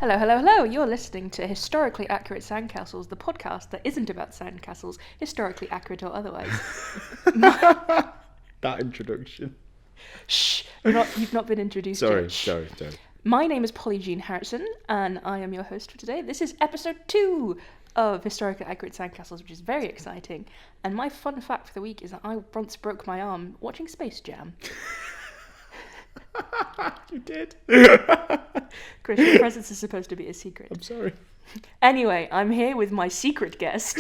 Hello, hello, hello. You're listening to Historically Accurate Sandcastles, the podcast that isn't about sandcastles, historically accurate or otherwise. That introduction. Shh, you've not been introduced yet. Sorry. My name is Polly Jean Harrison, and I am your host for today. This is episode 2 of Historically Accurate Sandcastles, which is very exciting. And my fun fact for the week is that I once broke my arm watching Space Jam. You did? Chris, your presence is supposed to be a secret. I'm sorry. Anyway, I'm here with my secret guest,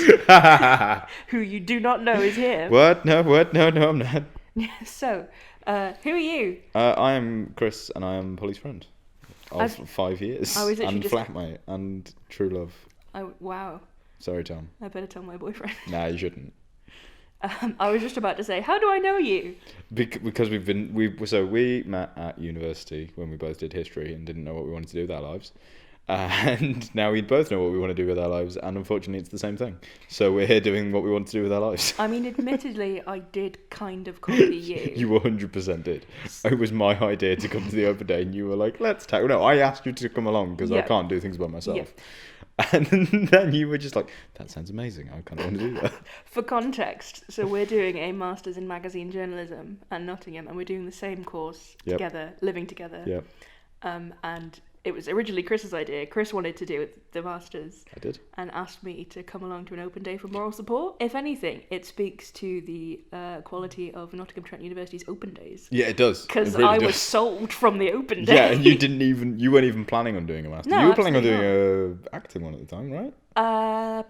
who you do not know is here. What? No, I'm not. So, who are you? I am Chris, and I am Polly's friend of 5 years. I was literally and just... flatmate, and true love. Wow. Sorry, Tom. I better tell my boyfriend. Nah, you shouldn't. I was just about to say, how do I know you? Because we met at university when we both did history and didn't know what we wanted to do with our lives. And now we both know what we want to do with our lives, and unfortunately it's the same thing. So we're here doing what we want to do with our lives. I mean, admittedly, I did kind of copy you. You 100% did. It was my idea to come to the open day, and you were like, let's take... No, I asked you to come along because I can't do things by myself. Yep. And then you were just like, that sounds amazing. I kind of want to do that. For context, so we're doing a Masters in Magazine Journalism at Nottingham, and we're doing the same course together, living together. Yep. And it was originally Chris's idea. Chris wanted to do the Masters. I did. And asked me to come along to an open day for moral support. If anything, it speaks to the quality of Nottingham Trent University's open days. Yeah, it does. Because I was sold from the open day. Yeah, and you weren't even planning on doing a Masters. No, you were planning on doing not. a acting one at the time, right?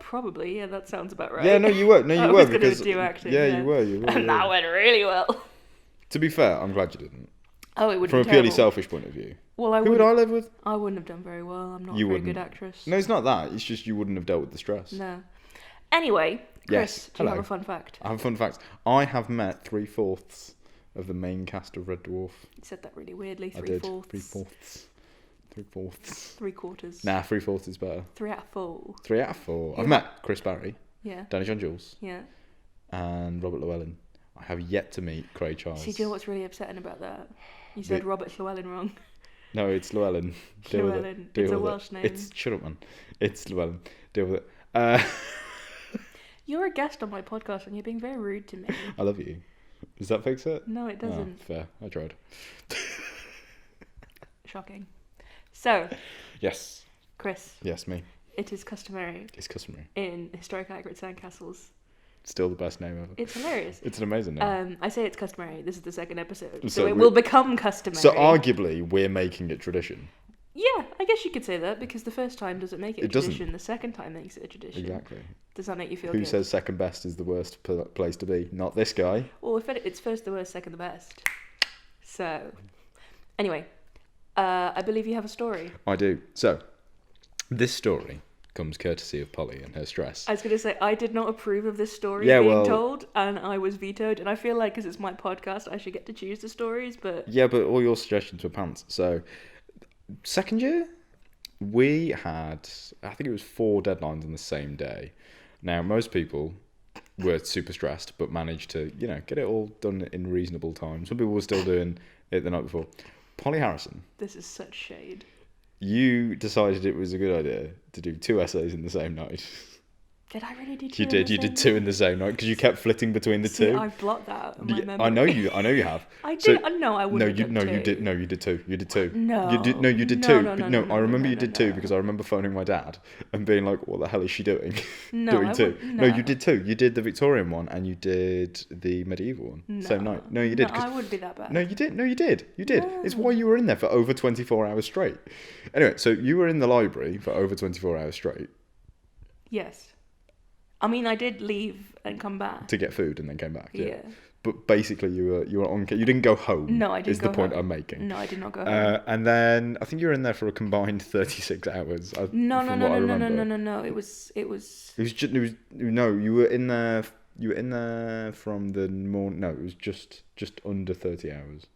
Probably. Yeah, that sounds about right. Yeah, no, you were. No, you I were was because going to do acting. Yeah, you were. And that went really well. To be fair, I'm glad you didn't. Oh, it would From be a purely terrible. selfish point of view. Well, Who would I live with? I wouldn't have done very well. I'm not You a very wouldn't. good actress. No, it's not that. It's just you wouldn't have dealt with the stress. No. Anyway, Chris, do you have a fun fact? I have a fun fact. I have met 3/4 of the main cast of Red Dwarf. You said that really weirdly. I did. 3/4. 3/4. 3/4. Nah, 3/4 is better. 3 out of 4. 3 out of 4. I've met Chris Barry. Yeah. Danny John Jules. Yeah. And Robert Llewellyn. I have yet to meet Craig Charles. See, do you know what's really upsetting about that? You said Robert Llewellyn wrong. No, it's Llewellyn. Deal with Llewellyn. it. It's a Welsh name. Shut up, man. It's Llewellyn. Deal with it. You're a guest on my podcast and you're being very rude to me. I love you. Does that fix it? No, it doesn't. Oh, fair. I tried. Shocking. So. Yes. Chris. Yes, me. It is customary. It's customary. In Historically Accurate Sandcastles. Still the best name ever. It's hilarious. It's an amazing name. I say it's customary. This is the second episode. So it will become customary. So arguably, we're making it tradition. Yeah, I guess you could say that, because the first time doesn't make it a tradition. Doesn't. The second time makes it a tradition. Exactly. Does that make you feel Who good? says second best is the worst place to be? Not this guy. Well, it's first the worst, second the best. So, anyway, I believe you have a story. I do. So, this story comes courtesy of Polly and her stress. I was going to say, I did not approve of this story told, and I was vetoed, and I feel like, because it's my podcast, I should get to choose the stories, but... Yeah, but all your suggestions were pants. So, second year, we had, I think it was 4 deadlines on the same day. Now, most people were super stressed, but managed to, get it all done in reasonable time. Some people were still doing it the night before. Polly Harrison. This is such shade. You decided it was a good idea to do 2 essays in the same night. Did I really do 2? You did. You did 2 in the same night because you kept flitting between the 2. I've blocked that out in my memory. I know you have. I did. No, I wouldn't. You did. No, you did 2. You did 2. No. You did. No, you did 2. No, I remember you did 2 because I remember phoning my dad and being like, "What the hell is she doing?" No, doing 2. No, you did 2. You did the Victorian one and you did the medieval one. Same night. No, you did. No, I wouldn't be that bad. No, you did. No, you did. You did. No. It's why you were in there for over 24 hours straight. Anyway, so you were in the library for over 24 hours straight. Yes. I mean, I did leave and come back. To get food and then came back. Yeah. But basically, you were on. You didn't go home. No, I didn't. Is the point I'm making? No, I did not go home. And then I think you were in there for a combined 36 hours. No. It was. No. You were in there. You were in there from the morning. No, it was just under 30 hours.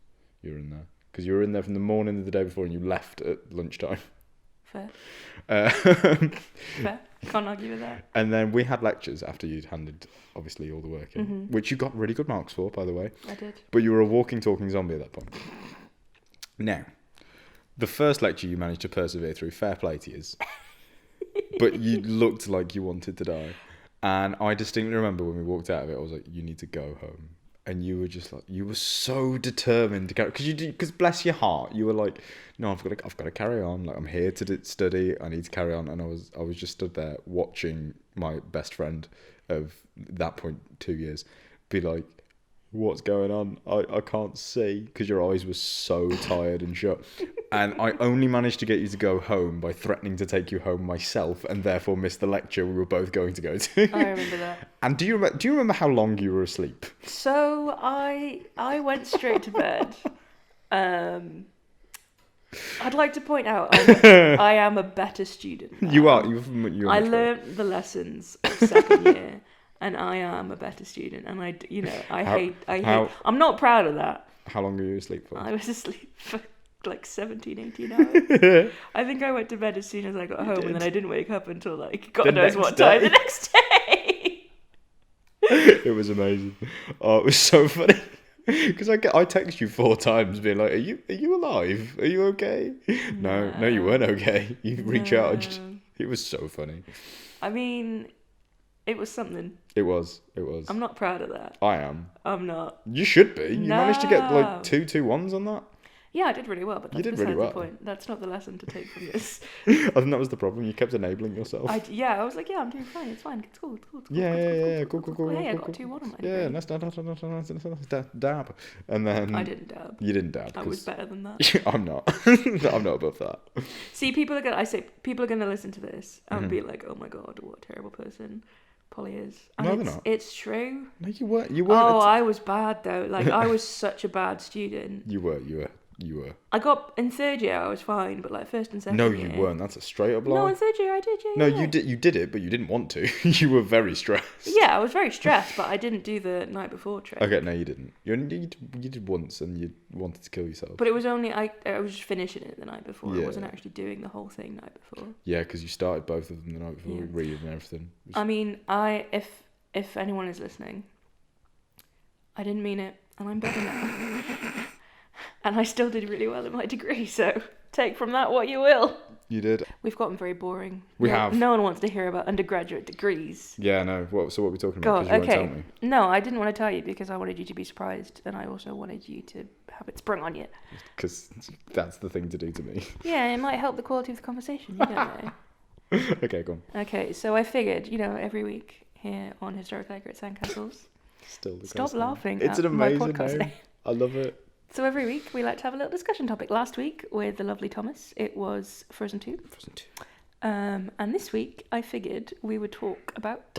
You were in there because you were in there from the morning of the day before, and you left at lunchtime. Fair. Fair. Can't argue with that. And then we had lectures after you'd handed, obviously, all the work in, which you got really good marks for, by the way. I did. But you were a walking, talking zombie at that point. Now, The first lecture you managed to persevere through, fair play to you. But you looked like you wanted to die. And I distinctly remember when we walked out of it, I was like, you need to go home. And you were just like, you were so determined to go, because bless your heart, you were like, no, I've got to carry on. Like, I'm here to study. I need to carry on. And I was just stood there watching my best friend of that point 2 years be like, what's going on? I can't see, because your eyes were so tired and shut. And I only managed to get you to go home by threatening to take you home myself, and therefore miss the lecture we were both going to go to. I remember that. And do you remember how long you were asleep? So I went straight to bed. I'd like to point out I am a better student now. You are. I learned the lessons of second year, and I am a better student. And I hate. I'm not proud of that. How long were you asleep for? I was asleep for like 17, 18 hours. I think I went to bed as soon as I got home, and then I didn't wake up until like God knows what time the next day. It was amazing. Oh, it was so funny. Because I text you 4 times being like, are you alive? Are you okay? No, you weren't okay. You recharged. It was so funny. I mean, it was something. It was. I'm not proud of that. I am. I'm not. You should be. You managed to get like 2 2-1s on that. Yeah, I did really well, but that's beside the point. That's not the lesson to take from this. I think that was the problem. You kept enabling yourself. I was like, yeah, I'm doing fine. It's fine. It's cool. Cool. Hey, I got 2-1 on my degree. Yeah, nice dab. And then I didn't dab. You didn't dab. I was better than that. I'm not. I'm not above that. See, people are gonna listen to this and be like, oh my god, what a terrible person Polly is. And no, they're not. It's true. No, you weren't. Oh, I was bad though. Like I was such a bad student. You were. I got in third year. I was fine, but like first and second. No, year, you weren't. That's a straight up lie. No, in third year I did. Yeah. No, you did. You did it, but you didn't want to. You were very stressed. Yeah, I was very stressed, but I didn't do the night before trick. Okay, no, you didn't. You did once, and you wanted to kill yourself. But it was only I was just finishing it the night before. Yeah. I wasn't actually doing the whole thing night before. Yeah, because you started both of them the night before, reading and everything. I mean, if anyone is listening, I didn't mean it, and I'm better now. And I still did really well in my degree, so take from that what you will. You did. We've gotten very boring. We have. No one wants to hear about undergraduate degrees. Yeah, no. So what are we talking about? God, okay. Won't tell me. No, I didn't want to tell you because I wanted you to be surprised, and I also wanted you to have it sprung on you. Because that's the thing to do to me. Yeah, it might help the quality of the conversation. You don't know. Okay, go on. Okay, so I figured, every week here on Historically Accurate Sandcastles. Stop laughing. It's an amazing my podcast name. I love it. So every week we like to have a little discussion topic. Last week with the lovely Thomas, it was Frozen 2. And this week I figured we would talk about...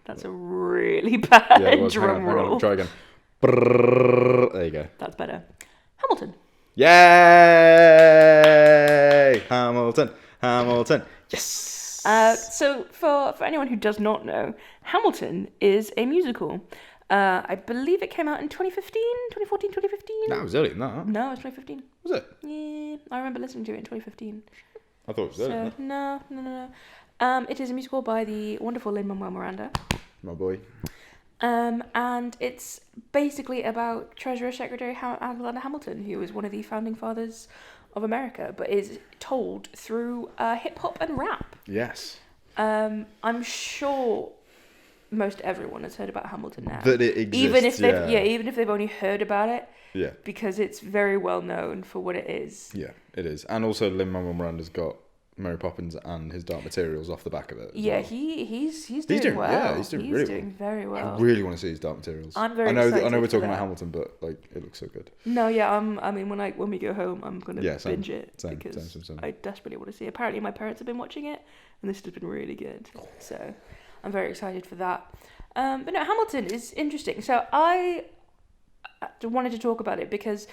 That's a really bad drum roll. Hang on, try again. There you go. That's better. Hamilton. Yay! Hamilton. Yes! So for anyone who does not know, Hamilton is a musical. I believe it came out in 2015. No, it was earlier than that. No, it was 2015. Was it? Yeah, I remember listening to it in 2015. I thought it was earlier. No. It is a musical by the wonderful Lin-Manuel Miranda. My boy. And it's basically about Treasurer Secretary Alexander Hamilton, who was one of the founding fathers of America, but is told through hip hop and rap. Yes. I'm sure most everyone has heard about Hamilton now. That it exists. Even if they've only heard about it. Yeah. Because it's very well known for what it is. Yeah, it is. And also Lin-Manuel Miranda's got Mary Poppins and his Dark Materials off the back of it. Yeah, well. he's doing well. Yeah, he's doing very well. I really want to see his Dark Materials. I'm very excited. I know we're talking about Hamilton, but like it looks so good. No, yeah, when we go home, I'm gonna binge it same. I desperately want to see it. Apparently, my parents have been watching it, and this has been really good. So, I'm very excited for that. But no, Hamilton is interesting. So I wanted to talk about it because.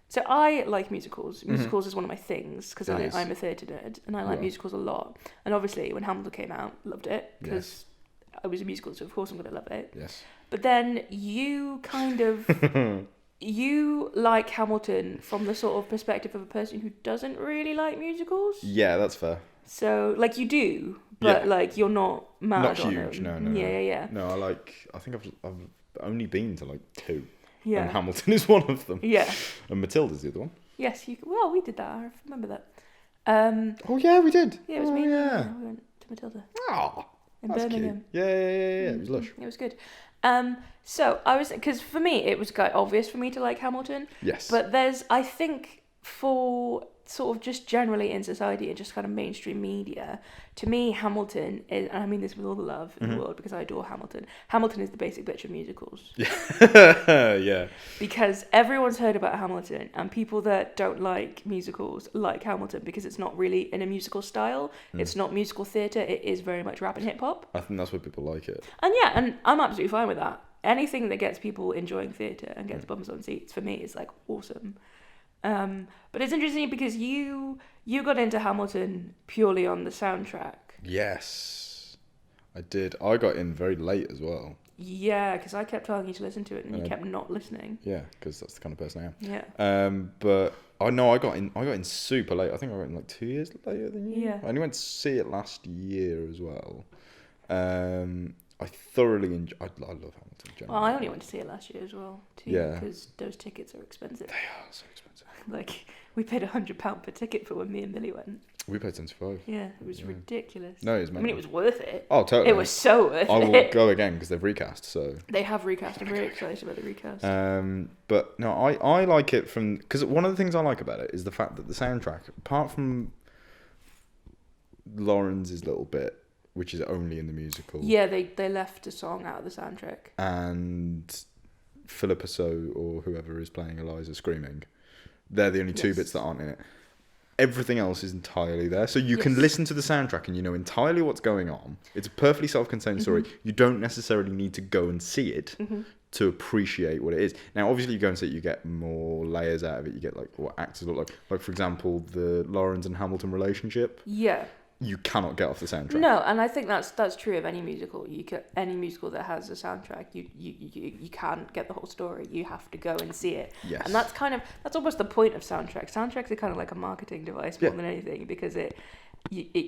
So I like musicals. Musicals is one of my things because I'm a theatre nerd and I like musicals a lot. And obviously when Hamilton came out, loved it because I was a musical, so of course I'm going to love it. Yes. But then you kind of, you like Hamilton from the sort of perspective of a person who doesn't really like musicals. Yeah, that's fair. So like you do, but like you're not mad not on huge, them. No. Yeah. No, I think I've only been to like 2. Yeah. And Hamilton is one of them. Yeah. And Matilda's the other one. Yes, well, we did that. I remember that. Oh yeah, we did. Yeah, it was oh, me. Yeah. We went to Matilda Oh, in that's Birmingham. cute. Yeah. It was lush. It was good. So I was, because for me it was quite obvious for me to like Hamilton. Yes. But I think for sort of just generally in society and just kind of mainstream media, to me Hamilton is, and I mean this with all the love in the world because I adore Hamilton. Hamilton is the basic bitch of musicals. Yeah. Because everyone's heard about Hamilton, and people that don't like musicals like Hamilton because it's not really in a musical style. It's not musical theatre. It is very much rap and hip hop. I think that's why people like it. And yeah, and I'm absolutely fine with that. Anything that gets people enjoying theatre and gets bums on seats, for me, is like awesome. But it's interesting because you got into Hamilton purely on the soundtrack. Yes, I did. I got in very late as well. Yeah, because I kept telling you to listen to it and you kept not listening. Yeah, because that's the kind of person I am. Yeah. But I know I got in super late. I think I went in like 2 years later than you. Yeah. I only went to see it last year as well. I thoroughly enjoy. I love Hamilton. Generally. Well, I only went to see it last year as well, too. Yeah. Because those tickets are expensive. They are so expensive. Like, we paid £100 per ticket for when me and Millie went. We paid 75. Yeah, it was ridiculous. No, it was. I mean, it was worth it. Oh, totally. It was so worth it. I will go again because they've recast. So they have recast. I'm very excited about the recast. But no, I like it because one of the things I like about it is the fact that the soundtrack, apart from Lawrence's little bit, which is only in the musical. Yeah, they left a song out of the soundtrack. And Philippa So or whoever is playing Eliza screaming. They're the only two bits that aren't in it. Everything else is entirely there. So you can listen to the soundtrack and you know entirely what's going on. It's a perfectly self-contained story. You don't necessarily need to go and see it to appreciate what it is. Now, obviously, you go and see it, you get more layers out of it. You get like what actors look like. Like, for example, the Lawrence and Hamilton relationship. Yeah. You cannot get off the soundtrack. No, and I think that's true of any musical. Any musical that has a soundtrack, you can't get the whole story. You have to go and see it. Yes. And that's almost the point of soundtracks. Soundtracks are kind of like a marketing device more than anything because it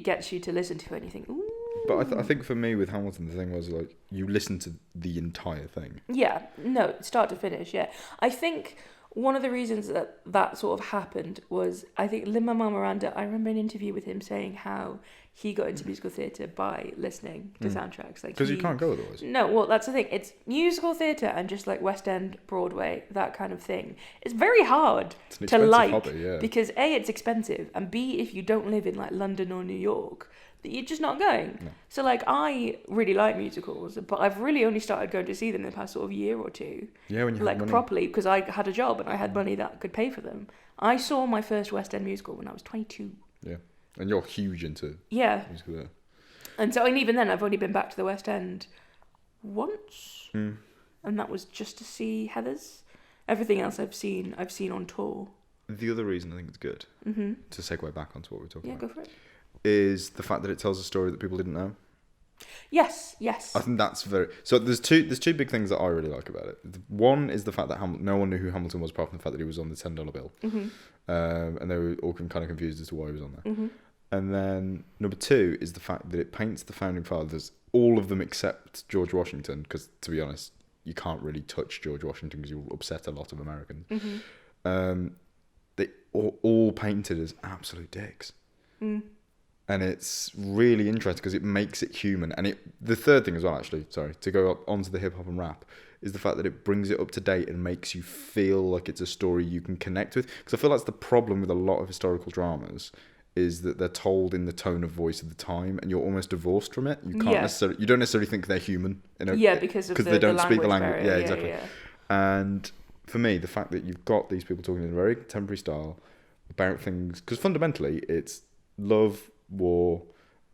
gets you to listen to it and you think, ooh. But I think for me with Hamilton, the thing was like you listen to the entire thing. Yeah, no, start to finish. Yeah, I think one of the reasons that sort of happened was, I think Lin-Manuel Miranda, I remember an interview with him saying how he got into musical theatre by listening to soundtracks. Because you can't go otherwise. No, well, that's the thing. It's musical theatre and just like West End, Broadway, that kind of thing. It's very hard to like hobby, yeah. because A, it's expensive, and B, if you don't live in like London or New York, you're just not going. No. So like I really like musicals, but I've really only started going to see them in the past sort of year or two. Yeah, when you like have money. properly, because I had a job and I had money that could pay for them. I saw my first West End musical when I was 22. Yeah, and you're huge into musical theatre. And so, and even then, I've only been back to the West End once, and that was just to see Heathers. Everything else I've seen on tour. The other reason I think it's good, to segue back onto what we're talking about, go for it, is the fact that it tells a story that people didn't know. Yes. I think that's very... So there's two big things that I really like about it. One is the fact that no one knew who Hamilton was apart from the fact that he was on the $10 bill. And they were all kind of confused as to why he was on there. And then number two is the fact that it paints the founding fathers, all of them except George Washington, because to be honest, you can't really touch George Washington because you'll upset a lot of Americans. They all painted as absolute dicks. And it's really interesting because it makes it human. And the third thing as well, actually, sorry, to go up onto the hip hop and rap, is the fact that it brings it up to date and makes you feel like it's a story you can connect with. Because I feel that's the problem with a lot of historical dramas, is that they're told in the tone of voice of the time, and you're almost divorced from it. You can't you don't necessarily think they're human. Because they don't speak the language. Barrier. Yeah, exactly. Yeah. And for me, the fact that you've got these people talking in a very contemporary style about things, because fundamentally it's love, war,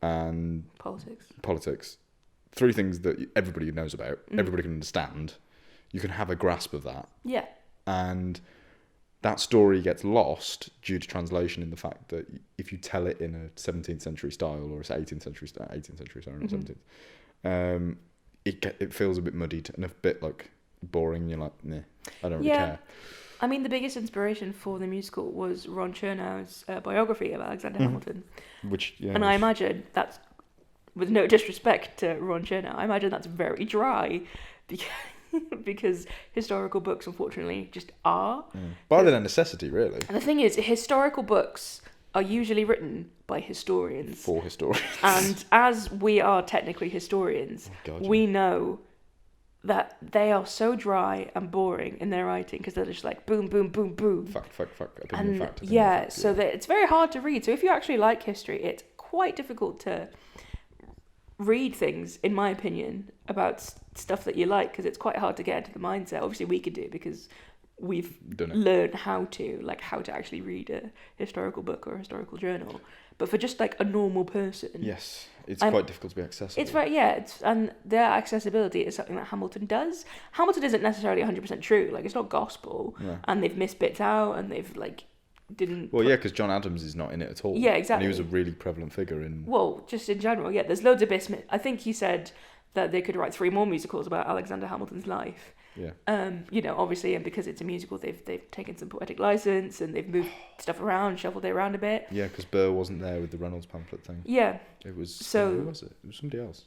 and politics. Three things that everybody knows about, everybody can understand. You can have a grasp of that. Yeah. And that story gets lost due to translation in the fact that if you tell it in a 17th century style or 18th century style, not 17th, it feels a bit muddied and a bit like boring. And you're like, nah, I don't really care. I mean, the biggest inspiration for the musical was Ron Chernow's biography of Alexander Hamilton. And I imagine that's, with no disrespect to Ron Chernow, I imagine that's very dry. because historical books, unfortunately, just are. By their necessity, really. And the thing is, historical books are usually written by historians. For historians. And as we are technically historians, we know that they are so dry and boring in their writing because they're just like boom, boom, boom, boom. Fact, opinion, and fact, opinion, yeah, fact, so that it's very hard to read. So if you actually like history, it's quite difficult to read things, in my opinion, about stuff that you like because it's quite hard to get into the mindset. Obviously, we could do it because we've learned how to actually read a historical book or a historical journal. But for just like a normal person, yes, it's quite difficult to be accessible. It's right, yeah. And their accessibility is something that Hamilton does. Hamilton isn't necessarily 100% true. Like, it's not gospel, and they've missed bits out, and they've like didn't. Well, yeah, because John Adams is not in it at all. Yeah, exactly. And he was a really prevalent figure in. Well, just in general, yeah. There's loads of bits. I think he said that they could write 3 more musicals about Alexander Hamilton's life. Yeah. You know, obviously, and because it's a musical, they've taken some poetic license and they've moved stuff around, shuffled it around a bit. Yeah, because Burr wasn't there with the Reynolds pamphlet thing. Yeah. It was. So who was it? It was somebody else.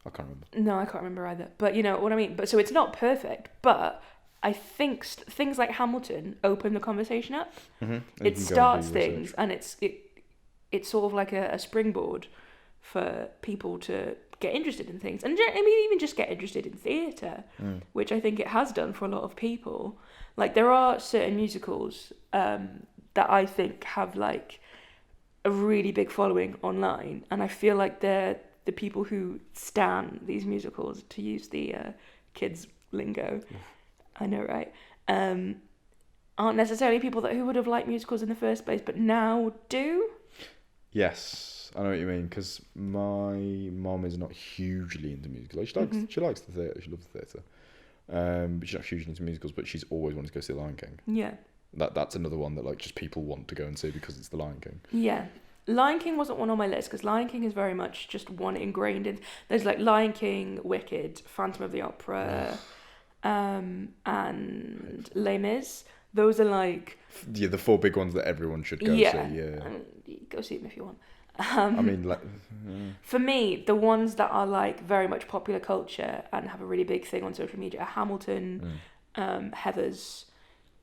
I can't remember. No, I can't remember either. But you know what I mean. But so it's not perfect, but I think things like Hamilton open the conversation up. Mm-hmm. It starts things, and it's sort of like a springboard for people to get interested in things, and I mean even just get interested in theatre, which I think it has done for a lot of people. Like there are certain musicals that I think have like a really big following online, and I feel like they're the people who stan these musicals, to use the kids lingo. I know, right? Aren't necessarily people who would have liked musicals in the first place, but now do. Yes, I know what you mean, because my mom is not hugely into musicals. Like, she likes the theatre, she loves the theatre. But she's not hugely into musicals, but she's always wanted to go see The Lion King. Yeah. That's another one that like just people want to go and see because it's The Lion King. Yeah. Lion King wasn't one on my list because Lion King is very much just one ingrained in. There's like Lion King, Wicked, Phantom of the Opera, and Les Mis. Those are like the 4 big ones that everyone should go see. Yeah, go see them if you want. I mean, like, for me, the ones that are like very much popular culture and have a really big thing on social media are Hamilton, Heathers,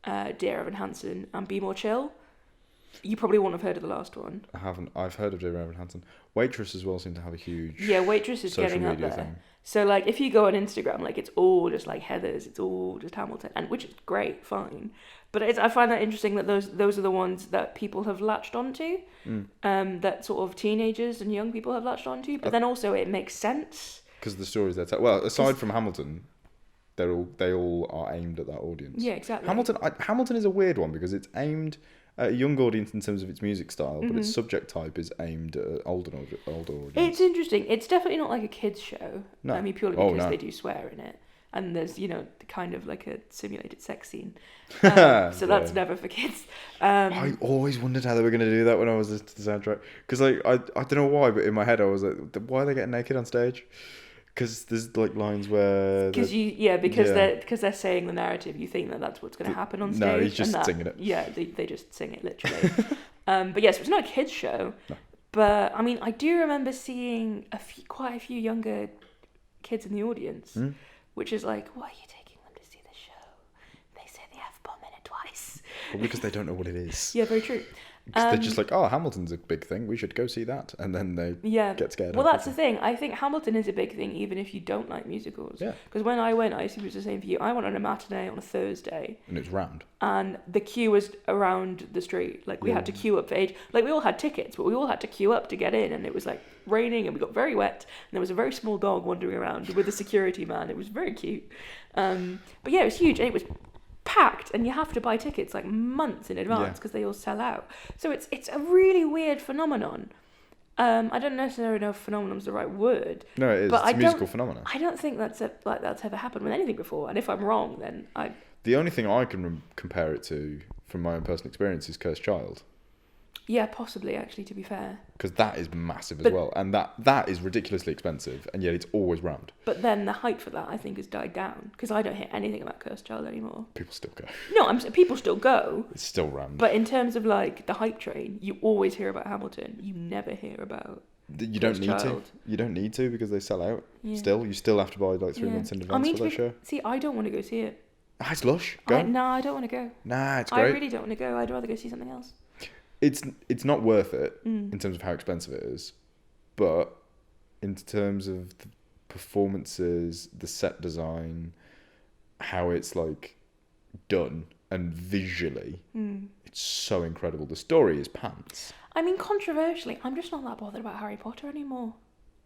Dear Evan Hansen, and Be More Chill. You probably won't have heard of the last one. I haven't. I've heard of Dear Evan Hansen. Waitress as well seem to have a huge. Yeah, Waitress is getting up there. Thing. So like, if you go on Instagram, like it's all just like Heathers, it's all just Hamilton, and which is great, fine. But I find that interesting that those are the ones that people have latched onto, that sort of teenagers and young people have latched onto. But then also it makes sense because the stories they're telling. Well, aside from Hamilton, they all are aimed at that audience. Yeah, exactly. Hamilton is a weird one because it's aimed at a young audience in terms of its music style, but its subject type is aimed at older audience. It's interesting. It's definitely not like a kids show. No. I mean, purely because they do swear in it. And there's, kind of like a simulated sex scene. So that's never for kids. I always wondered how they were going to do that when I was listening to the soundtrack. Because I don't know why, but in my head I was like, why are they getting naked on stage? Because there's like lines where... Because they're saying the narrative, you think that's what's going to happen on stage. No, he's just singing it. Yeah, they just sing it literally. But yes, it's not a kids show. No. But I mean, I do remember seeing quite a few younger kids in the audience. Which is like, why are you taking them to see the show? They say the F-bomb in it twice. Well, because they don't know what it is. Yeah, very true. They're just like, oh, Hamilton's a big thing, we should go see that. And then they get scared. Well, that's the thing. I think Hamilton is a big thing even if you don't like musicals. Yeah. Because when I went, I assume it was the same for you. I went on a matinee on a Thursday. And it was rammed. And the queue was around the street. Like, we had to queue up for age. Like, we all had tickets, but we all had to queue up to get in. And it was, like, raining and we got very wet. And there was a very small dog wandering around with a security man. It was very cute. But yeah, it was huge. And it was packed, and you have to buy tickets like months in advance because they all sell out. So it's a really weird phenomenon. I don't necessarily know if phenomenon's the right word. No, it is. It's a musical phenomenon. I don't think that's ever happened with anything before. And if I'm wrong, then I. The only thing I can compare it to from my own personal experience is Cursed Child. Yeah, possibly, actually, to be fair. Because that is massive as well. And that is ridiculously expensive, and yet it's always rammed. But then the hype for that, I think, has died down. Because I don't hear anything about Cursed Child anymore. People still go. No, people still go. It's still rammed. But in terms of, like, the hype train, you always hear about Hamilton. You never hear about You don't need child. to. You don't need to because they sell out. Yeah. Still, you still have to buy like 3 months in advance for that show. See, I don't want to go see it. Ah, it's lush. Go. No, I don't want to go. Nah, it's great. I really don't want to go. I'd rather go see something else. It's not worth it in terms of how expensive it is, but in terms of the performances, the set design, how it's like done, and visually, it's so incredible. The story is pants. I mean, controversially, I'm just not that bothered about Harry Potter anymore.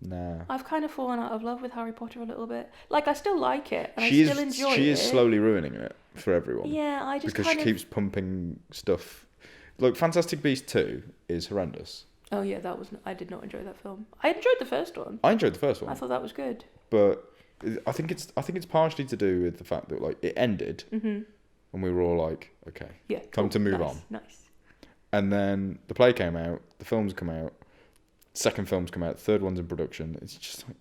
Nah. I've kind of fallen out of love with Harry Potter a little bit. Like, I still like it, and She I still enjoy it. She is slowly ruining it for everyone. Yeah, I just because she keeps pumping stuff. Like, Fantastic Beasts 2 is horrendous. Oh yeah, I did not enjoy that film. I enjoyed the first one. I enjoyed the first one. I thought that was good. But I think it's partially to do with the fact that like it ended, and we were all like, okay, Yeah, time to move on. Nice. And then the play came out, the films come out, second film's come out, third one's in production. It's just like,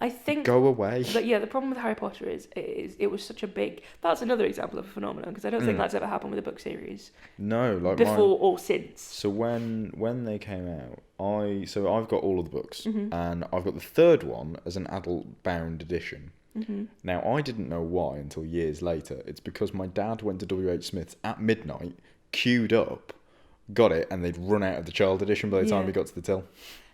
I think go away. But yeah, the problem with Harry Potter is it was such a big. That's another example of a phenomenon because I don't think that's ever happened with a book series. No, like before or since. So when they came out, I've got all of the books, and I've got the third one as an adult bound edition. Now I didn't know why until years later. It's because my dad went to WH Smith's at midnight, queued up, got it, and they'd run out of the child edition by the time he got to the till.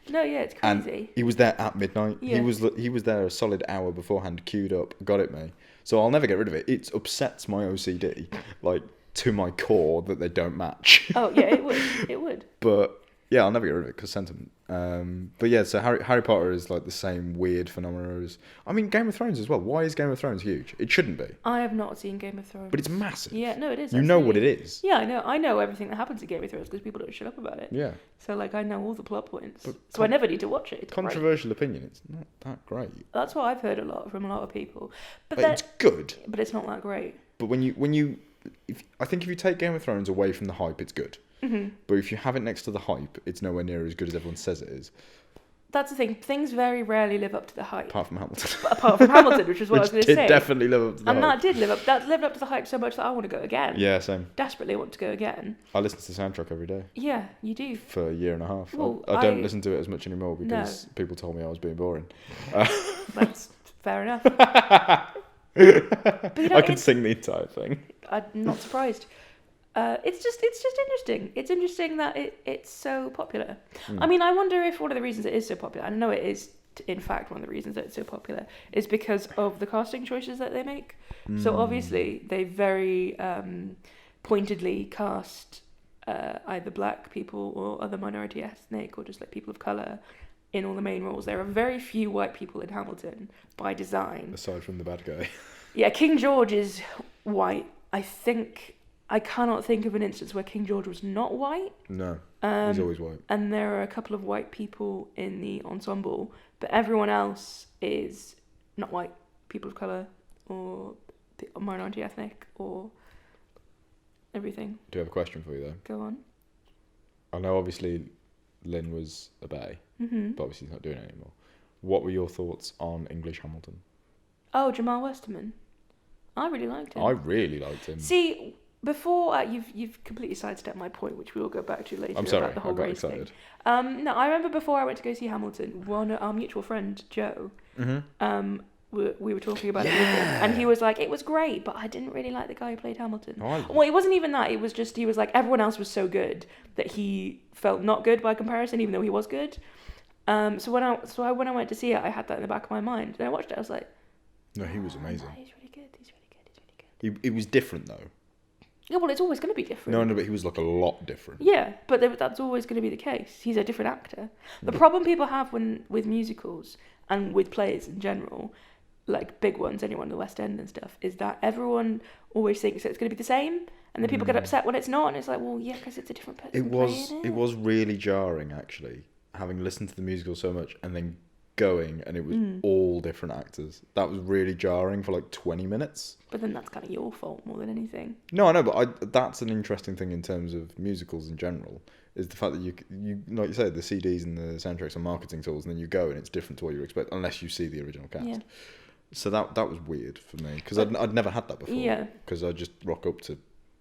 No, yeah, it's crazy. And he was there at midnight. Yeah. He was there a solid hour beforehand, queued up, got it me. So I'll never get rid of it. It upsets my OCD, like, to my core that they don't match. Oh, yeah, it would. It would. But, yeah, I'll never get rid of it because sentiment. But, yeah, so Harry Potter is, like, the same weird phenomena as... I mean, Game of Thrones as well. Why is Game of Thrones huge? It shouldn't be. I have not seen Game of Thrones. But it's massive. Yeah, no, it is. You know what it is. Yeah, I know. I know everything that happens in Game of Thrones because people don't shut up about it. Yeah. So, like, I know all the plot points. So I never need to watch it. It's controversial opinion. It's not that great. That's what I've heard from a lot of people. But it's good. But it's not that great. But I think if you take Game of Thrones away from the hype, it's good. But if you have it next to the hype, it's nowhere near as good as everyone says it is. That's the thing. Things very rarely live up to the hype. Apart from Hamilton. Apart from Hamilton, which is what I was going to say. It definitely live up to the hype. And that did live up. That lived up to the hype so much that I want to go again. Yeah, same. Desperately want to go again. I listen to the soundtrack every day. Yeah, you do. For a year and a half. Well, I don't listen to it as much anymore because people told me I was being boring. That's fair enough. But, I can sing the entire thing. I'm not surprised. It's just interesting. It's interesting that it's so popular. I mean, I wonder if one of the reasons it is so popular, and I know it is, in fact, one of the reasons that it's so popular, is because of the casting choices that they make. So obviously, they very pointedly cast either black people or other minority ethnic or just like people of colour in all the main roles. There are very few white people in Hamilton by design. Aside from the bad guy. Yeah, King George is white. I cannot think of an instance where King George was not white. No, he's always white. And there are a couple of white people in the ensemble, but everyone else is not white, people of colour, or minority ethnic, or everything. Do you have a question for you, though? Go on. I know, obviously, Lynn was a bae, but obviously he's not doing it anymore. What were your thoughts on English Hamilton? Oh, Jamal Westerman. I really liked him. I really liked him. See... Before you've completely sidestepped my point, which we will go back to later. I'm sorry, about the whole I got race excited. Thing. No, I remember before I went to go see Hamilton, our mutual friend Joe, we were talking about it with him, and he was like, it was great, but I didn't really like the guy who played Hamilton. Well, it wasn't even that. It was just he was like everyone else was so good that he felt not good by comparison, even though he was good. So when I went to see it, I had that in the back of my mind, and I watched it. I was like, no, he was amazing. No, he's really good. It was different though. Yeah, well, it's always going to be different. No, but he was like a lot different. Yeah, but that's always going to be the case. He's a different actor. The problem people have with musicals and with plays in general, like big ones, anyone in the West End and stuff, is that everyone always thinks that it's going to be the same, and then people get upset when it's not, and it's like, well, yeah, because it's a different person. It was really jarring, actually, having listened to the musical so much and then going and it was all different actors. That was really jarring for like 20 minutes. But then that's kind of your fault more than anything. No, I know, but that's an interesting thing in terms of musicals in general, is the fact that you like you said, the CDs and the soundtracks are marketing tools, and then you go and it's different to what you expect unless you see the original cast. Yeah. So that was weird for me because I'd never had that before. Yeah. Because I just rock up to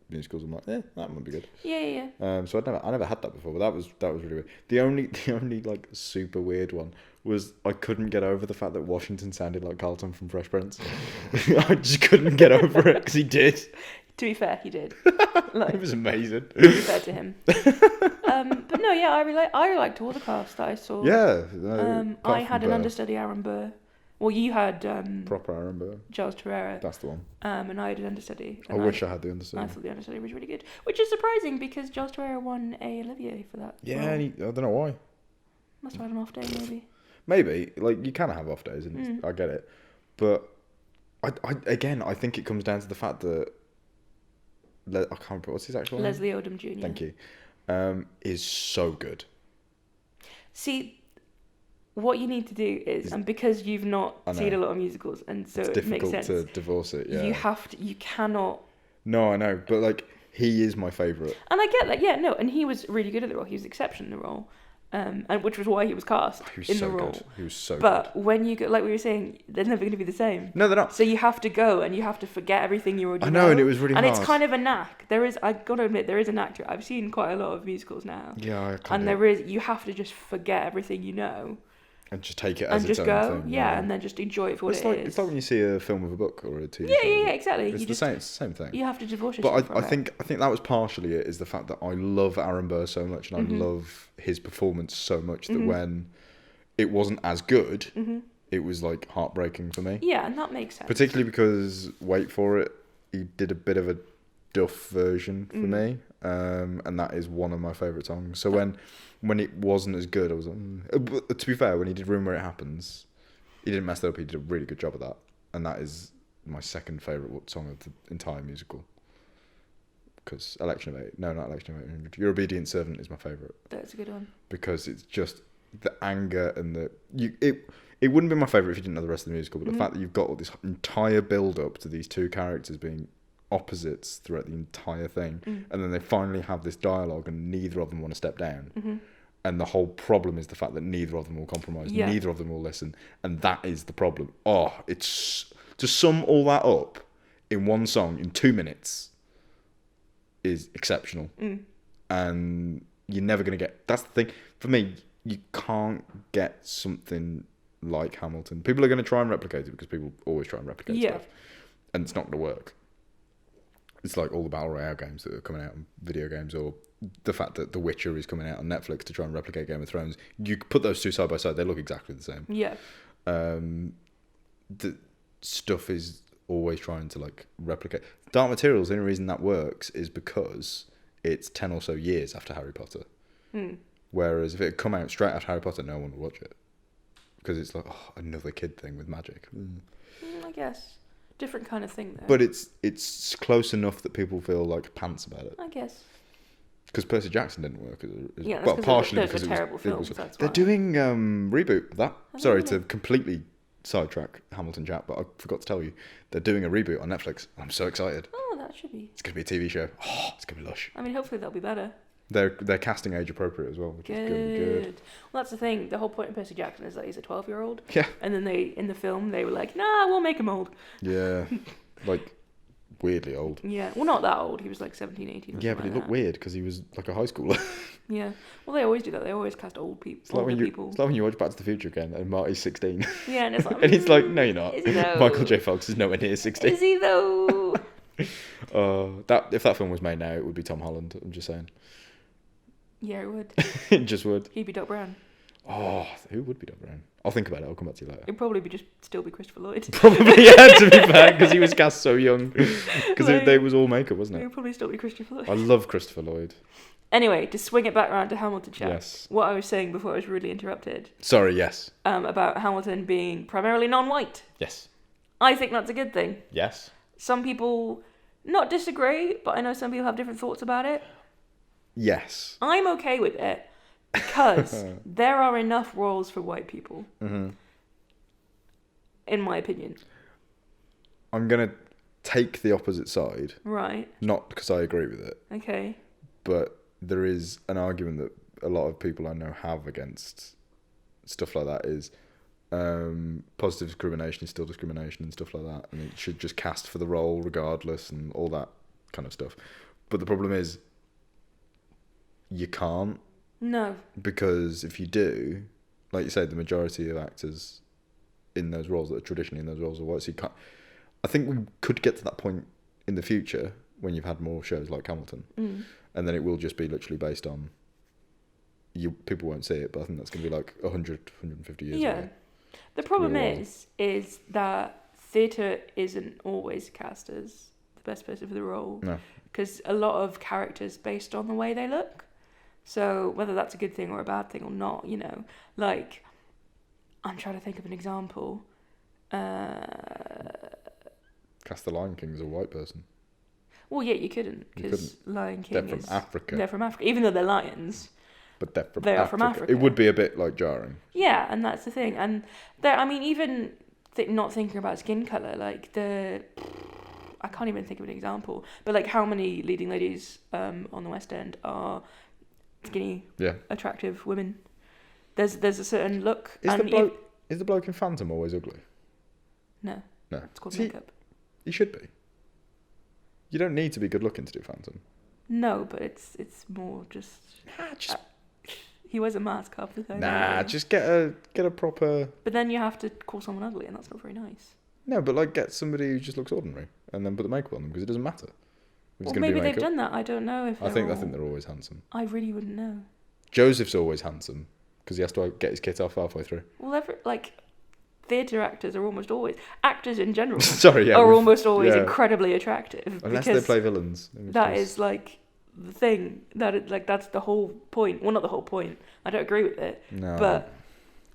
musicals. I'm like, that might be good. Yeah. So I never had that before, but that was really weird. The only like super weird one was I couldn't get over the fact that Washington sounded like Carlton from Fresh Prince. I just couldn't get over it because he did. To be fair, he did. Like, It was amazing. to be fair to him. But no, yeah, I really liked all the cast that I saw. Yeah. I had an understudy, Aaron Burr. Well, you had Proper Aaron Burr. Giles Terrera. That's the one. And I had an understudy. I wish I had the understudy. I thought the understudy was really good, which is surprising because Giles Terrera won a Olivier for that. Yeah, role. and I don't know why. Must have had an off day, maybe. Maybe, like, you can have off days, and I get it. But, I think it comes down to the fact that, I can't remember, what's his actual name? Leslie Odom Jr. Thank you. Is so good. See, what you need to do is, and because you've not seen a lot of musicals, and so it's it makes difficult sense. to divorce it, yeah. You cannot. No, I know, but, like, he is my favourite. And I get that, yeah, no, and he was really good at the role. He was exceptional in the role. And which was why he was cast in the role. Good. He was so good. But when you go, like we were saying, they're never going to be the same. No, they're not. So you have to go and you have to forget everything you already know. I know, and it was really hard. And it's kind of a knack. I got to admit, there is a knack to it. I've seen quite a lot of musicals now. Yeah, I can't. And there is, you have to just forget everything you know. And just take it as and its just own go, thing. yeah, and then just enjoy it for what it is. It's like when you see a film of a book or a TV yeah, show. yeah, exactly. It's the same thing. You have to divorce yourself But I think that was partially it, is the fact that I love Aaron Burr so much, and I love his performance so much that when it wasn't as good, it was like heartbreaking for me. Yeah, and that makes sense. Particularly because, wait for it, he did a bit of a duff version for me, and that is one of my favourite songs. So when it wasn't as good, I was like, But to be fair, when he did Room Where It Happens, he didn't mess that up. He did a really good job of that, and that is my second favourite song of the entire musical. Because Election of 8, no, not Election of 800. Your Obedient Servant is my favourite. That's a good one. Because it's just the anger and it wouldn't be my favourite if you didn't know the rest of the musical, but the fact that you've got all this entire build up to these two characters being opposites throughout the entire thing, and then they finally have this dialogue and neither of them want to step down, and the whole problem is the fact that neither of them will compromise, neither of them will listen, and that is the problem. It's to sum all that up in one song in 2 minutes is exceptional, and you're never going to get, that's the thing for me, you can't get something like Hamilton. People are going to try and replicate it because people always try and replicate stuff, and it's not going to work. It's like all the Battle Royale games that are coming out on video games, or the fact that The Witcher is coming out on Netflix to try and replicate Game of Thrones. You put those two side by side, they look exactly the same. Yeah. The stuff is always trying to like replicate. Dark Materials, the only reason that works is because it's 10 or so years after Harry Potter. Whereas if it had come out straight after Harry Potter, no one would watch it. Because it's like, another kid thing with magic. I guess. Different kind of thing, though. But it's close enough that people feel like pants about it. I guess. Because Percy Jackson didn't work. Well, partially because it was terrible films. That's they're why. doing reboot of that. Sorry really? to completely sidetrack Hamilton chat, but I forgot to tell you they're doing a reboot on Netflix. I'm so excited. Oh, that should be. It's going to be a TV show. It's going to be lush. I mean, hopefully that'll be better. They're casting age appropriate as well, which is going to be good. Well, that's the thing. The whole point of Percy Jackson is that he's a 12-year-old. Yeah. And then in the film, they were like, nah, we'll make him old. Yeah. Like, weirdly old. Yeah. Well, not that old. He was like 17, 18 or Yeah, but he looked weird because he was like a high schooler. Yeah. Well, they always do that. They always cast old people. It's like when you watch Back to the Future again and Marty's 16. Yeah, and it's like... and it's like, no, you're not. Is he though? Michael J. Fox is nowhere near 16. Is he though? If that film was made now, it would be Tom Holland. I'm just saying. Yeah, it would. It just would. He'd be Doc Brown. Oh, who would be Doc Brown? I'll think about it. I'll come back to you later. It'd probably still be Christopher Lloyd. Probably, yeah, to be fair, because he was cast so young. Because it was all makeup, wasn't It it? would probably still be Christopher Lloyd. I love Christopher Lloyd. Anyway, to swing it back around to Hamilton chat. Yes. What I was saying before I was rudely interrupted. Sorry, yes. About Hamilton being primarily non-white. Yes. I think that's a good thing. Yes. Some people not disagree, but I know some people have different thoughts about it. Yes. I'm okay with it because there are enough roles for white people. Mm-hmm. In my opinion. I'm going to take the opposite side. Right. Not because I agree with it. Okay. But there is an argument that a lot of people I know have against stuff like that is positive discrimination is still discrimination and stuff like that. And it should just cast for the role regardless and all that kind of stuff. But the problem is, you can't, No. because if you do, like you said, the majority of actors in those roles that are traditionally in those roles are white. So you can't. I think we could get to that point in the future when you've had more shows like Hamilton, and then it will just be literally based on. People won't see it, but I think that's going to be like 100, 150 years away. The problem is that theatre isn't always cast as the best person for the role. No. Because a lot of characters based on the way they look. So whether that's a good thing or a bad thing or not, you know, like, I'm trying to think of an example. Cast the Lion King as a white person. Well, yeah, you couldn't, because Lion King They're from Africa. They're from Africa, even though they're lions. But they're from Africa. From Africa. It would be a bit like jarring. Yeah, and that's the thing. And I mean, even not thinking about skin colour, like I can't even think of an example, but like how many leading ladies on the West End are skinny, attractive women? There's a certain look. Is the bloke in Phantom always ugly? No. No. It's called makeup. He should be. You don't need to be good looking to do Phantom. No, but it's more just. He wears a mask half the time. Just get a proper. But then you have to call someone ugly, and that's not very nice. No, but like get somebody who just looks ordinary, and then put the makeup on them, because it doesn't matter. Well, maybe they've done that. I don't know if. I think they're always handsome. I really wouldn't know. Joseph's always handsome because he has to get his kit off halfway through. Well, theatre actors are almost always actors in general. Are almost always incredibly attractive. Unless they play villains. That is like the thing that's the whole point. Well, not the whole point. I don't agree with it. No. But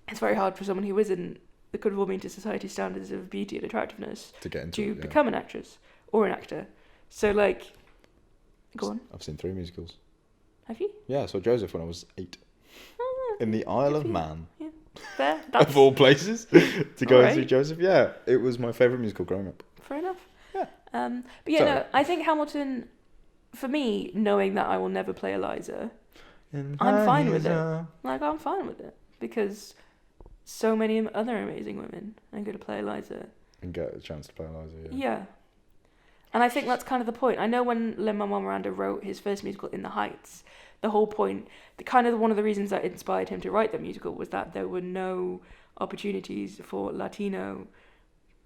it's very hard for someone who isn't conforming to society's standards of beauty and attractiveness to become an actress or an actor. So go on. I've seen 3 musicals. Have you? Yeah, I saw Joseph when I was 8. In the Isle of Man. Yeah. Fair. Of all places to go and see Joseph. Yeah, it was my favourite musical growing up. Fair enough. Yeah. But yeah, no, I think Hamilton, for me, knowing that I will never play Eliza, I'm fine with it. I'm fine with it. Because so many other amazing women are going to play Eliza. And get a chance to play Eliza, Yeah. And I think that's kind of the point. I know when Lin-Manuel Miranda wrote his first musical, In the Heights, the whole point, one of the reasons that inspired him to write that musical was that there were no opportunities for Latino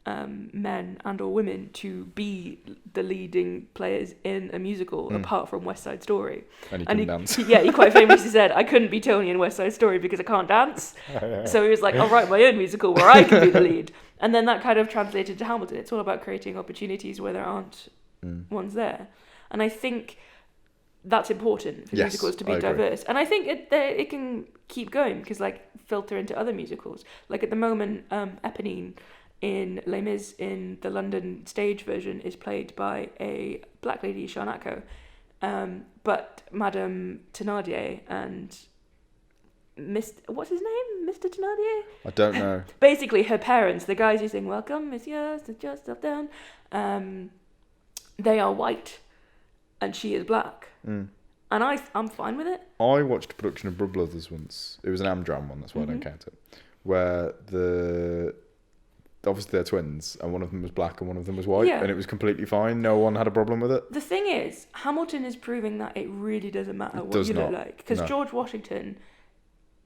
men and or women to be the leading players in a musical apart from West Side Story. And he couldn't dance. He quite famously said, I couldn't be Tony in West Side Story because I can't dance. So he was like, I'll write my own musical where I can be the lead. And then that kind of translated to Hamilton. It's all about creating opportunities where there aren't ones there. And I think that's important for musicals to be diverse. And I think it can keep going because filter into other musicals. Like at the moment, Eponine in Les Mis in the London stage version is played by a black lady, Sharnako. But Madame Thénardier and what's his name? Mr. Thénardier? I don't know. Basically, her parents, the guys who sing "Welcome, Monsieur, sit yourself down," they are white, and she is black. And I'm fine with it. I watched a production of Blood Brothers once. It was an Amdram one, that's why I don't count it. Where obviously they're twins, and one of them was black and one of them was white, and it was completely fine. No one had a problem with it. The thing is, Hamilton is proving that it really doesn't matter what you look like. Because George Washington,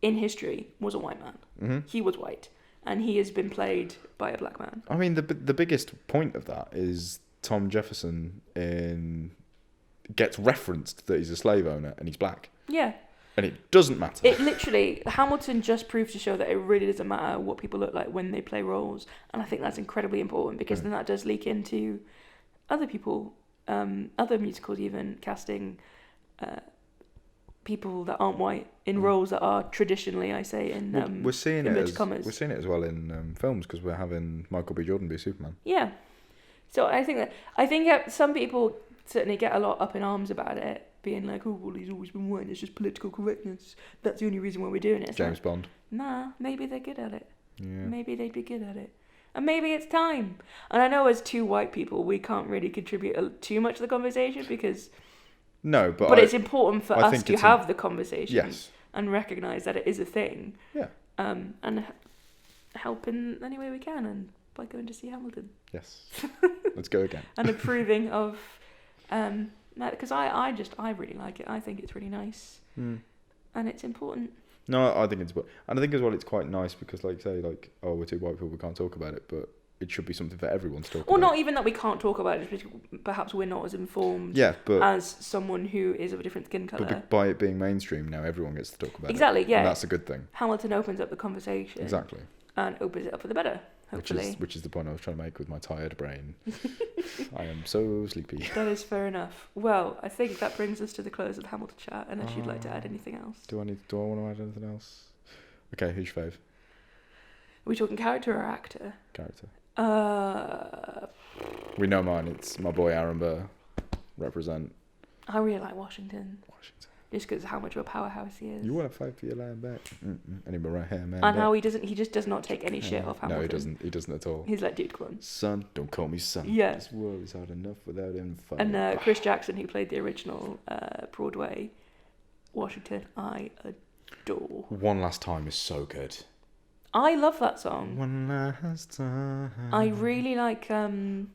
in history, was a white man. He was white, and he has been played by a black man. I mean, the biggest point of that is Tom Jefferson gets referenced that he's a slave owner and he's black. Yeah. And it doesn't matter. It literally, Hamilton just proves to show that it really doesn't matter what people look like when they play roles. And I think that's incredibly important because then that does leak into other people, other musicals even, casting people that aren't white in roles that are traditionally, I say, in we're seeing inverted commas. We're seeing it as well in films because we're having Michael B. Jordan be Superman. Yeah. So I think some people certainly get a lot up in arms about it, being like, oh, well, he's always been white, it's just political correctness. That's the only reason why we're doing it. It's James Bond. Nah, maybe they're good at it. Yeah. Maybe they'd be good at it. And maybe it's time. And I know as two white people, we can't really contribute too much to the conversation because... No, but it's important for us to have the conversation. Yes. And recognise that it is a thing. Yeah. And help in any way we can, and by going to see Hamilton. Yes. Let's go again. And approving of Because I really like it. I think it's really nice. And it's important. No, I think it's, and I think as well it's quite nice because, like, say, like, oh, we're two white people, we can't talk about it, but it should be something for everyone to talk about. Or not even that we can't talk about it, because perhaps we're not as informed as someone who is of a different skin colour. But by it being mainstream now, everyone gets to talk about it. Exactly, yeah. And that's a good thing. Hamilton opens up the conversation. Exactly. And opens it up for the better, hopefully. Which is the point I was trying to make with my tired brain. I am so sleepy. That is fair enough. Well, I think that brings us to the close of the Hamilton chat, unless you'd like to add anything else. Do I want to add anything else? Okay, who's your fave? Are we talking character or actor? Character. Uh, We know mine. It's my boy Aaron Burr. Represent. I really like Washington. Just because of how much of a powerhouse he is. You want to fight for your land back? Anybody right here, man? And how he just does not take any shit off Hamilton. No, he doesn't. He doesn't at all. He's like, dude, come on. Son, don't call me son. Yeah. This world is hard enough without him. And Chris Jackson, who played the original Broadway Washington, I adore. One Last Time is so good. I love that song. One last time. I really like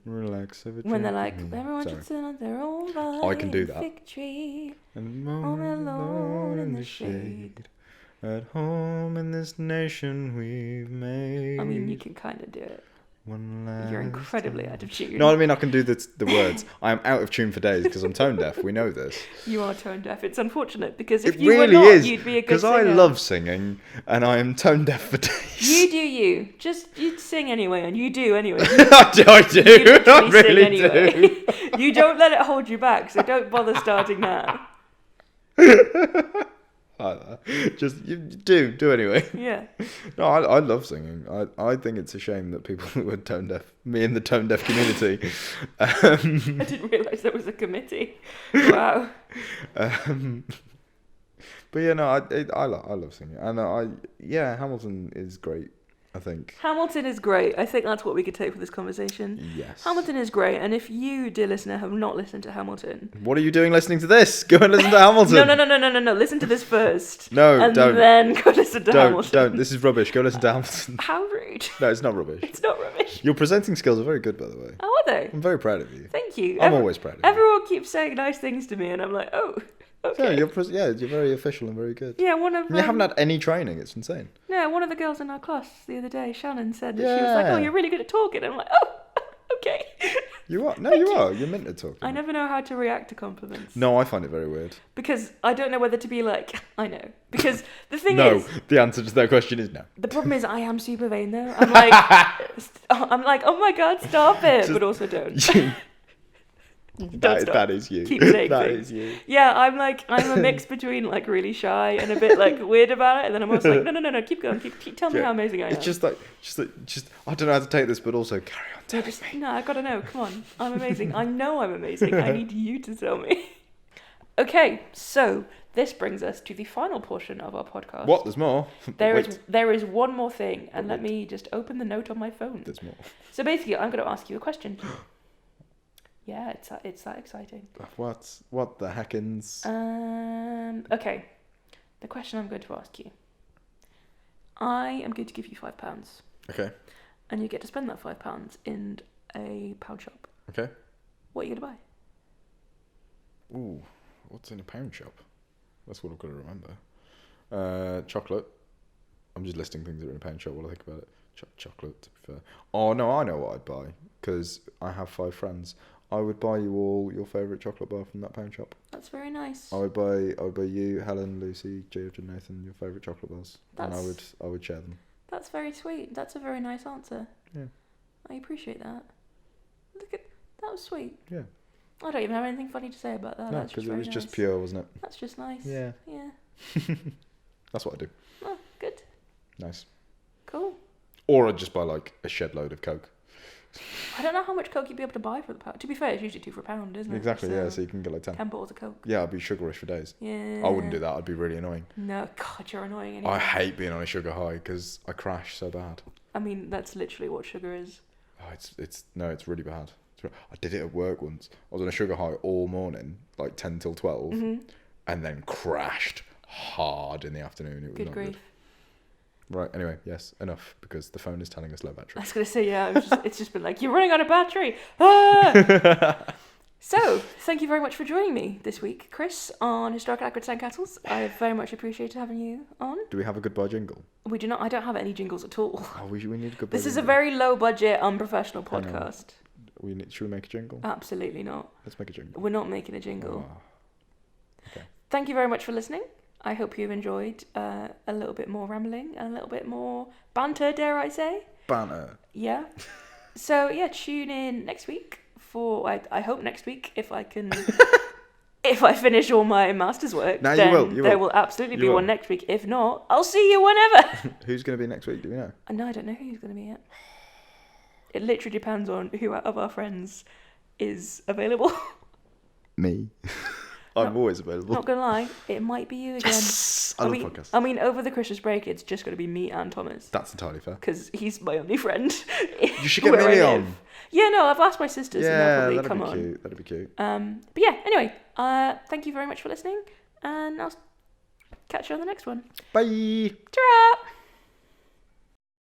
relax when they're like, everyone should sit on their own vine. I can do that. Victory, and all alone in the shade. At home in this nation we've made. I mean, you can kind of do it. One last You're incredibly out of tune. No, I mean, I can do the words. I am out of tune for days because I'm tone deaf. We know this. You are tone deaf. It's unfortunate because if it you really were not, is, you'd be a good singer. because I love singing and I am tone deaf for days. You do you. You sing anyway, and you do anyway. I do. You literally I sing really anyway. do. You don't let it hold you back, so don't bother starting now. Just you do anyway. Yeah. No, I love singing. I think it's a shame that people who are tone deaf, me in the tone deaf community. I didn't realise there was a committee. Wow. But yeah, no, I love singing, and Hamilton is great. I think Hamilton is great. I think that's what we could take for this conversation. Yes. Hamilton is great, and if you, dear listener, have not listened to Hamilton... What are you doing listening to this? Go and listen to Hamilton. No. Listen to this first. No, and don't. And then go listen to Hamilton. Don't. This is rubbish. Go listen to Hamilton. How rude. No, it's not rubbish. It's not rubbish. Your presenting skills are very good, by the way. Oh, are they? I'm very proud of you. Thank you. I'm always proud of you. Everyone keeps saying nice things to me, and I'm like, oh... Okay. Yeah, you're very official and very good. Yeah, you haven't had any training. It's insane. Yeah, one of the girls in our class the other day, Shannon, said that she was like, "Oh, you're really good at talking." And I'm like, "Oh, okay." You are. No, you are. You're meant to talk. I never know how to react to compliments. No, I find it very weird. Because I don't know whether to be like, I know. Because the thing is... No, the answer to that question is no. The problem is I am super vain though. I'm like, oh my god, stop it. But also don't. That is you. Keep saying that things. is you. Yeah, I'm a mix between like really shy and a bit like weird about it, and then I'm also like, no, keep going, keep tell me how amazing I am. It's just I don't know how to take this, but also carry on telling me. No, I gotta know. Come on, I'm amazing. I know I'm amazing. I need you to tell me. Okay, so this brings us to the final portion of our podcast. What? There's more. There is one more thing, and let me just open the note on my phone. There's more. So basically, I'm going to ask you a question. Yeah, it's that exciting. What the heckins? Okay. The question I'm going to ask you. I am going to give you £5. Okay. And you get to spend that £5 in a pound shop. Okay. What are you going to buy? Ooh, what's in a pound shop? That's what I've got to remember. Chocolate. I'm just listing things that are in a pound shop while I think about it. Chocolate, to be fair. Oh, no, I know what I'd buy, because I have 5 friends. I would buy you all your favourite chocolate bar from that pound shop. That's very nice. I would buy you, Helen, Lucy, George and Nathan your favourite chocolate bars. And I would share them. That's very sweet. That's a very nice answer. Yeah. I appreciate that. That was sweet. Yeah. I don't even have anything funny to say about that. No, because it was just pure, wasn't it? That's just nice. Yeah. Yeah. That's what I do. Oh, good. Nice. Cool. Or I'd just buy like a shed load of Coke. I don't know how much Coke you'd be able to buy for the pound. To be fair, it's usually 2 for £1, isn't it? Exactly, yeah, so you can get like 10. 10 bottles of Coke. Yeah, I'd be sugarish for days. Yeah. I wouldn't do that, I'd be really annoying. No, God, you're annoying anyway. I hate being on a sugar high because I crash so bad. I mean, that's literally what sugar is. Oh, it's really bad. I did it at work once. I was on a sugar high all morning, like 10 till 12, and then crashed hard in the afternoon. It was Good not grief. good. Right, anyway, yes, enough, because the phone is telling us low battery. I was going to say, yeah, it's just been like, you're running out of battery! Ah! So, thank you very much for joining me this week, Chris, on Historical Accurate Sandcastles. I very much appreciated having you on. Do we have a goodbye jingle? We do not. I don't have any jingles at all. Oh, we need a goodbye This jingle. is a very low-budget, unprofessional Hang on. podcast. Should we make a jingle? Absolutely not. Let's make a jingle. We're not making a jingle. Oh. Okay. Thank you very much for listening. I hope you've enjoyed a little bit more rambling and a little bit more banter, dare I say. Banter. Yeah. So, yeah, tune in next week for, I hope next week, if I can, if I finish all my master's work, No, then you there will. will absolutely You be will. one next week. If not, I'll see you whenever. Who's going to be next week? Do we know? No, I don't know who he's going to be yet. It literally depends on who out of our friends is available. Me. I'm always available. Not gonna lie, it might be you again. Yes! I love podcasts. I mean, over the Christmas break, it's just gonna be me and Thomas That's entirely fair. because he's my only friend. You should get where I Millie live. on. Yeah, no, I've asked my sisters and they'll Yeah, probably that'd come be on. cute. That'd be cute. But yeah, anyway, thank you very much for listening, and I'll catch you on the next one. Bye. Ta-ra!